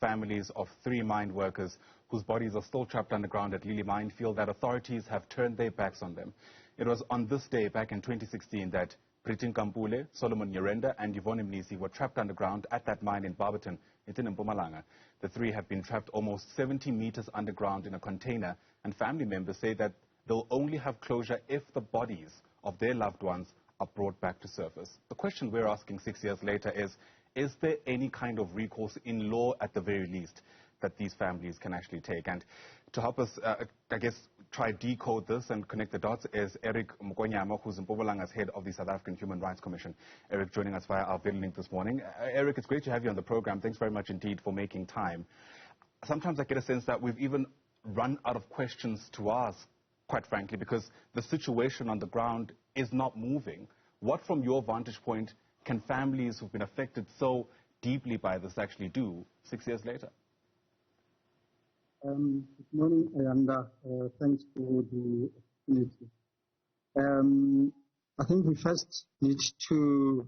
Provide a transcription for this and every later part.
families of 3 mine workers whose bodies are still trapped underground at Lily Mine feel that authorities have turned their backs on them. It was on this day back in 2016 that Pretty Nkambule, Nyirenda and Yvonne Mnisi were trapped underground at that mine in Barberton. It's in Mpumalanga. The 3 have been trapped almost 70 meters underground in a container, and family members say that they'll only have closure if the bodies of their loved ones are brought back to surface. The question we're asking 6 years later is there any kind of recourse in law at the very least that these families can actually take? And to help us, I guess, try decode this and connect the dots is Mokonyama, who's Mpumalanga's head of the South African Human Rights Commission. Eric joining us via our video link this morning. Eric, it's great to have you on the program. Thanks very much indeed for making time. Sometimes I get a sense that we've even run out of questions to ask, quite frankly, because the situation on the ground is not moving. What, from your vantage point, can families who've been affected so deeply by this actually do 6 years later? Good morning, Nyirenda. Thanks for the opportunity. I think we first need to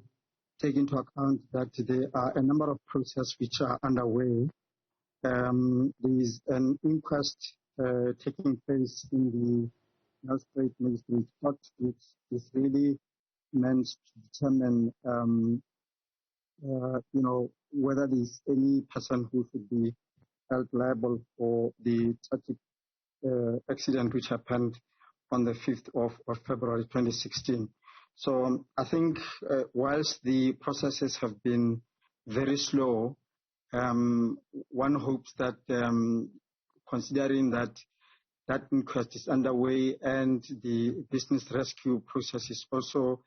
take into account that there are a number of processes which are underway. There is an inquest taking place in the Magistrate Court, which is really meant to determine, whether there is any person who should be held liable for the tragic accident which happened on the 5th of February 2016. So I think whilst the processes have been very slow, one hopes that considering that inquest is underway and the business rescue process is also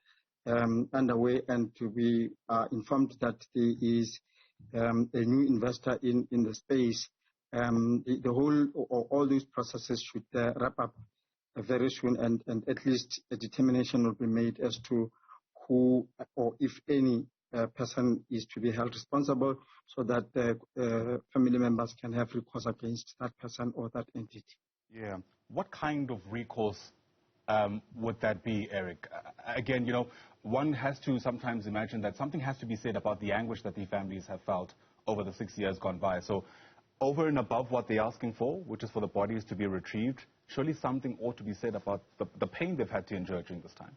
underway, and to be informed that there is a new investor in the space, all these processes should wrap up very soon, and at least a determination will be made as to who or if any person is to be held responsible, so that family members can have recourse against that person or that entity. Yeah. What kind of recourse would that be, Eric? Again, one has to sometimes imagine that something has to be said about the anguish that the families have felt over the 6 years gone by. So over and above what they're asking for, which is for the bodies to be retrieved, surely something ought to be said about the pain they've had to endure during this time.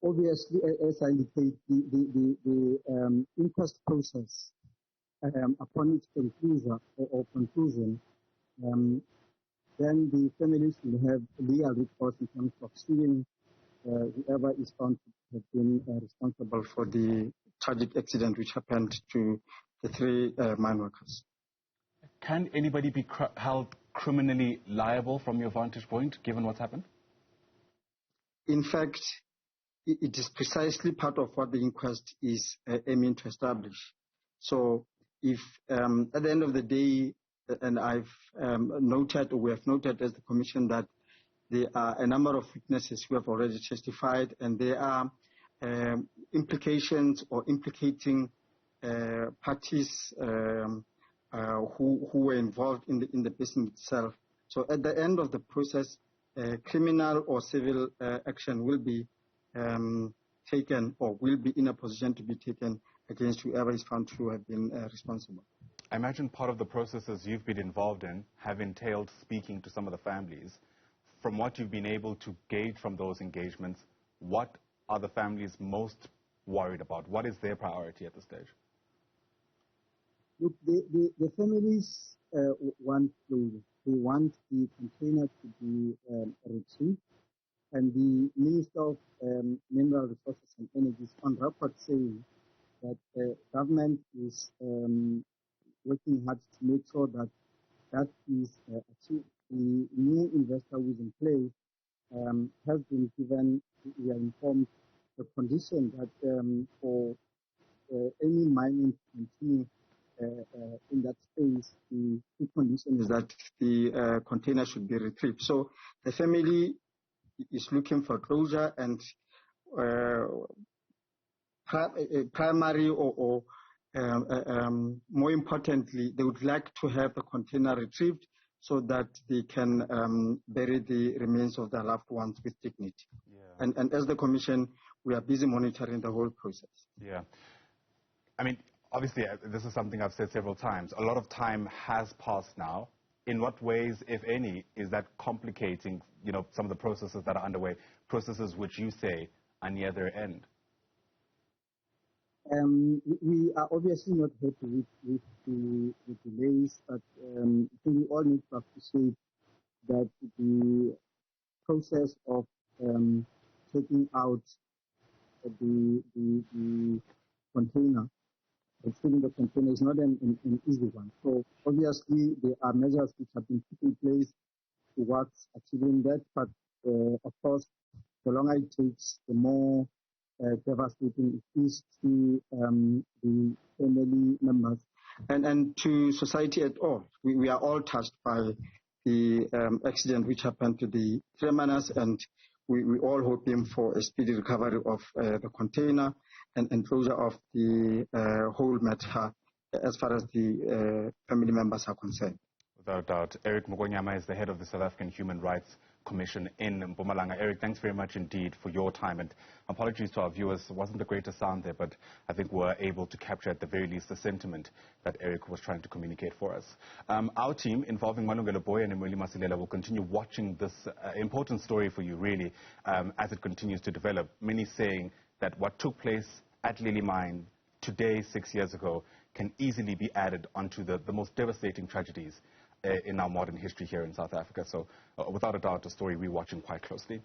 Obviously, as I indicate, the inquest process, upon its conclusion, then the families will have legal recourse in terms of suing whoever is found to have been responsible for the tragic accident which happened to the 3 mine workers. Can anybody be held criminally liable from your vantage point, given what's happened? In fact, it is precisely part of what the inquest is aiming to establish. So if at the end of the day, and we have noted as the Commission that there are a number of witnesses who have already testified, and there are implications or implicating parties who were involved in the business itself. So at the end of the process, criminal or civil action will be taken, or will be in a position to be taken against whoever is found to have been responsible. I imagine part of the processes you've been involved in have entailed speaking to some of the families. From what you've been able to gauge from those engagements, what are the families most worried about? What is their priority at this stage? Look, the families want closure. They want the container to be retrieved, and the Minister of Mineral Resources and Energy is on record saying that the government is working hard to make sure that that is achieved. The new investor who is in place has been given, we are informed, the condition that for any mining to continue in that space, the key condition is that the container should be retrieved. So the family is looking for closure, and primary or more importantly, they would like to have the container retrieved so that they can bury the remains of their loved ones with dignity. Yeah. And as the Commission, we are busy monitoring the whole process. Yeah. I mean, Obviously, this is something I've said several times. A lot of time has passed now. In what ways, if any, is that complicating, some of the processes that are underway, processes which you say are near their end? We are obviously not happy with the delays, but I think we all need to appreciate that the process of taking out the container, retrieving the container, is not an easy one. So obviously there are measures which have been put in place towards achieving that, but of course, the longer it takes, the more devastating it is to the family members and to society at all. We are all touched by the accident which happened to the three miners, and we all hoping for a speedy recovery of the container and closure of the whole matter as far as the family members are concerned. Without a doubt. Eric Mokonyama is the head of the South African Human Rights Commission in Mpumalanga. Eric, thanks very much indeed for your time, and apologies to our viewers. It wasn't the greatest sound there, but I think we're able to capture at the very least the sentiment that Eric was trying to communicate for us. Our team, involving Malungelo Boy and Emily Masilela, will continue watching this important story for you, really, as it continues to develop. Many saying that what took place at Lily Mine today, 6 years ago, can easily be added onto the most devastating tragedies in our modern history here in South Africa. So without a doubt, a story we're watching quite closely.